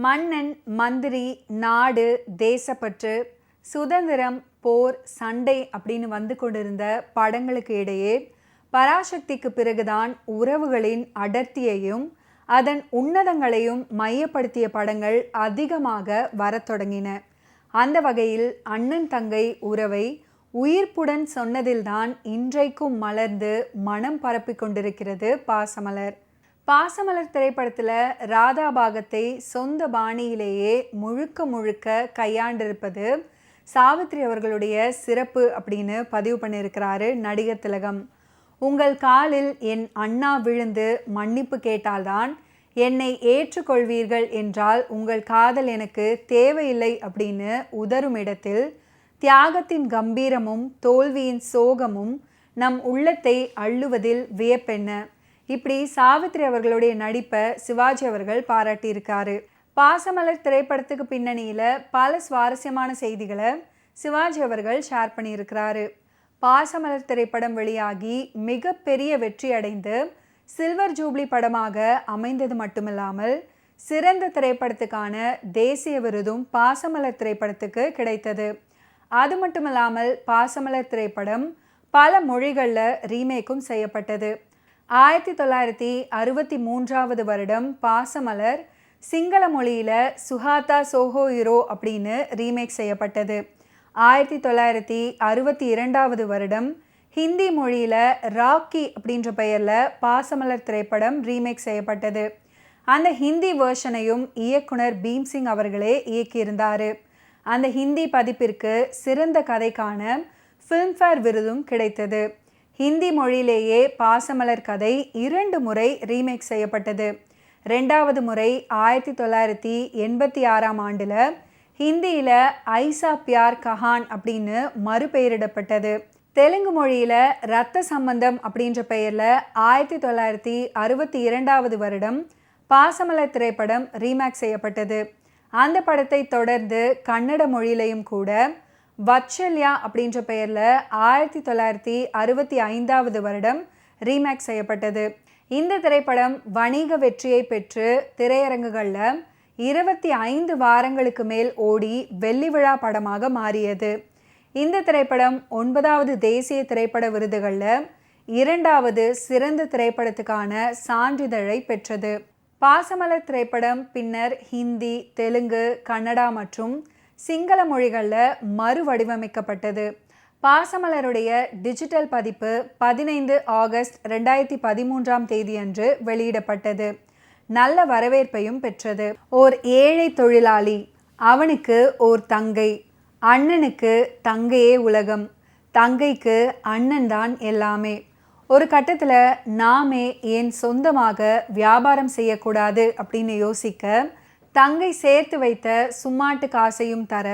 மன்னன், மந்திரி, நாடு, தேசப்பற்று, சுதந்திரம், போர், சண்டை அப்படின்னு வந்து கொண்டிருந்த படங்களுக்கு இடையே பராசக்திக்கு பிறகுதான் உறவுகளின் அடர்த்தியையும் அதன் உன்னதங்களையும் மையப்படுத்திய படங்கள் அதிகமாக வரத் தொடங்கின. அந்த வகையில் அண்ணன் தங்கை உறவை உயிர்ப்புடன் சொன்னதில்தான் இன்றைக்கும் மலர்ந்து மனம் பரப்பி கொண்டிருக்கிறது பாசமலர். பாசமலர் திரைப்படத்தில் ராதா பாகத்தை சொந்த பாணியிலேயே முழுக்க முழுக்க கையாண்டிருப்பது சாவித்ரி அவர்களுடைய சிறப்பு அப்படின்னு பதிவு பண்ணியிருக்கிறாரு நடிகர் திலகம். உங்கள் காலில் என் அண்ணா விழுந்து மன்னிப்பு கேட்டால்தான் என்னை ஏற்றுக்கொள்வீர்கள் என்றால் உங்கள் காதல் எனக்கு தேவையில்லை அப்படின்னு உதரும் இடத்தில் தியாகத்தின் கம்பீரமும் தோல்வியின் சோகமும் நம் உள்ளத்தை அள்ளுவதில் வியப்பென்ன. இப்படி சாவித்ரி அவர்களுடைய நடிப்பை சிவாஜி அவர்கள் பாராட்டியிருக்காரு. பாசமலர் திரைப்படத்துக்கு பின்னணியில் பல சுவாரஸ்யமான செய்திகளை சிவாஜி அவர்கள் ஷேர் பண்ணியிருக்கிறாரு. பாசமலர் திரைப்படம் வெளியாகி மிகப்பெரிய வெற்றி அடைந்து சில்வர் ஜூப்ளி படமாக அமைந்தது மட்டுமில்லாமல் சிறந்த திரைப்படத்துக்கான தேசிய விருதும் பாசமலர் திரைப்படத்துக்கு கிடைத்தது. அது மட்டுமில்லாமல் பாசமலர் திரைப்படம் பல மொழிகளில் ரீமேக்கும் செய்யப்பட்டது. 1963 வருடம் பாசமலர் சிங்கள மொழியில் சுஹாதா சோஹோ ஹீரோ அப்படின்னு ரீமேக் செய்யப்பட்டது. 1962 வருடம் ஹிந்தி மொழியில் ராக்கி அப்படின்ற பெயரில் பாசமலர் திரைப்படம் ரீமேக் செய்யப்பட்டது. அந்த ஹிந்தி வேர்ஷனையும் இயக்குனர் பீம்சிங் அவர்களே இயக்கியிருந்தார். அந்த ஹிந்தி பதிப்பிற்கு சிறந்த கதைக்கான ஃபிலிம்ஃபேர் விருதும் கிடைத்தது. ஹிந்தி மொழியிலேயே பாசமலர் கதை 2 முறை ரீமேக் செய்யப்பட்டது. 2வது முறை 1986 ஹிந்தியில் ஐசா பியார் கஹான் அப்படின்னு மறுபெயரிடப்பட்டது. தெலுங்கு மொழியில் ரத்த சம்பந்தம் அப்படின்ற பெயரில் 1962 வருடம் பாசமலர் திரைப்படம் ரீமேக் செய்யப்பட்டது. அந்த படத்தை தொடர்ந்து கன்னட மொழியிலையும் கூட வத்சல்யா அப்படின்ற பெயரில் 1965 வருடம் ரீமேக் செய்யப்பட்டது. இந்த திரைப்படம் வணிக வெற்றியை பெற்று திரையரங்குகளில் 25 வாரங்களுக்கு மேல் ஓடி வெள்ளி விழா படமாக மாறியது. இந்த திரைப்படம் 9வது தேசிய திரைப்பட விருதுகளில் 2வது சிறந்த திரைப்படத்துக்கான சான்றிதழை பெற்றது. பாசமலர் திரைப்படம் பின்னர் ஹிந்தி, தெலுங்கு, கன்னடா மற்றும் சிங்கள மொழிகளில் மறு வடிவமைக்கப்பட்டது. பாசமலருடைய டிஜிட்டல் பதிப்பு 15 ஆகஸ்ட் 2013 அன்று வெளியிடப்பட்டது. நல்ல வரவேற்பையும் பெற்றது. ஓர் ஏழை தொழிலாளி, அவனுக்கு ஓர் தங்கை, அண்ணனுக்கு தங்கையே உலகம், தங்கைக்கு அண்ணன் தான் எல்லாமே. ஒரு கட்டத்தில் நாமே ஏன் சொந்தமாக வியாபாரம் செய்யக்கூடாது அப்படின்னு யோசிக்க தங்கை சேர்த்து வைத்த சும்மாட்டு காசையும் தர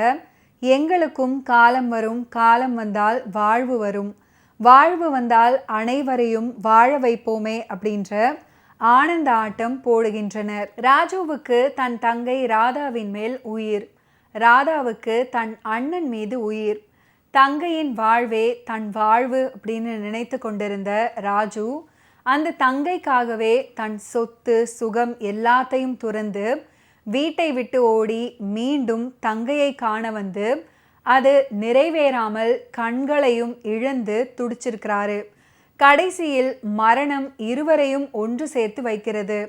எங்களுக்கும் காலம் வரும், காலம் வந்தால் வாழ்வு வரும், வாழ்வு வந்தால் அனைவரையும் வாழ வைப்போமே அப்படின்ற ஆனந்த ஆட்டம் போடுகின்றனர். ராஜுவுக்கு தன் தங்கை ராதாவின் மேல் உயிர், ராதாவுக்கு தன் அண்ணன் மீது உயிர், தங்கையின் வாழ்வே தன் வாழ்வு அப்படின்னு நினைத்து கொண்டிருந்த ராஜு அந்த தங்கைக்காகவே தன் சொத்து சுகம் எல்லாத்தையும் துறந்து வீட்டை விட்டு ஓடி மீண்டும் தங்கையை காண வந்து அது நிறைவேறாமல் கண்களையும் இழந்து துடிச்சிருக்கிறாரு. கடைசியில் மரணம் இருவரையும் ஒன்று சேர்த்து வைக்கிறது.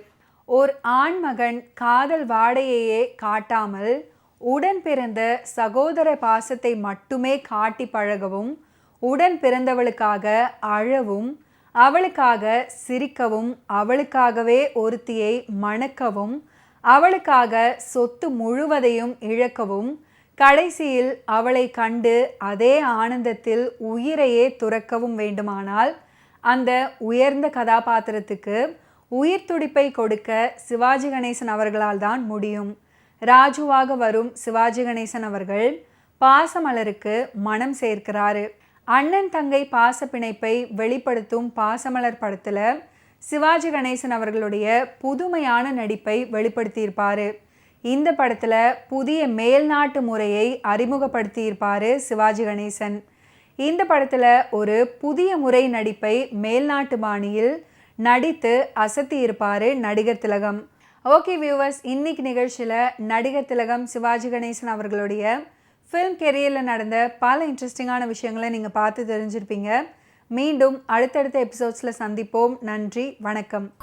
ஓர் ஆண்மகன் காதல் வாடையையே காட்டாமல் உடன் பிறந்த சகோதர பாசத்தை மட்டுமே காட்டி பழகவும், உடன் பிறந்தவளுக்காக அழவும், அவளுக்காக சிரிக்கவும், அவளுக்காகவே ஒருத்தியை மணக்கவும், அவளுக்காக சொத்து முழுவதையும் இழக்கவும், கடைசியில் அவளை கண்டு அதே ஆனந்தத்தில் உயிரையே துறக்கவும் வேண்டுமானால் அந்த உயர்ந்த கதாபாத்திரத்துக்கு உயிர் துடிப்பை கொடுக்க சிவாஜி கணேசன் அவர்களால் தான் முடியும். ராஜுவாக வரும் சிவாஜி கணேசன் அவர்கள் பாசமலருக்கு மனம் சேர்க்கிறாரு. அண்ணன் தங்கை பாச பிணைப்பை வெளிப்படுத்தும் பாசமலர் படத்தில் சிவாஜி கணேசன் அவர்களுடைய புதுமையான நடிப்பை வெளிப்படுத்தியிருப்பார். இந்த படத்தில் புதிய மேல்நாட்டு முறையை அறிமுகப்படுத்தியிருப்பார் சிவாஜி கணேசன். இந்த படத்தில் ஒரு புதிய முறை நடிப்பை மேல்நாட்டு பாணியில் நடித்து அசத்தி இருப்பார் நடிகர் திலகம். ஓகே வியூவர்ஸ், இன்னைக்கு நிகழ்ச்சியில் நடிகர் திலகம் சிவாஜி கணேசன் அவர்களுடைய ஃபிலிம் கெரியரில் நடந்த பல இன்ட்ரெஸ்டிங்கான விஷயங்களை நீங்கள் பார்த்து தெரிஞ்சிருப்பீங்க. மீண்டும் அடுத்தடுத்த எபிசோட்ஸில் சந்திப்போம். நன்றி, வணக்கம்.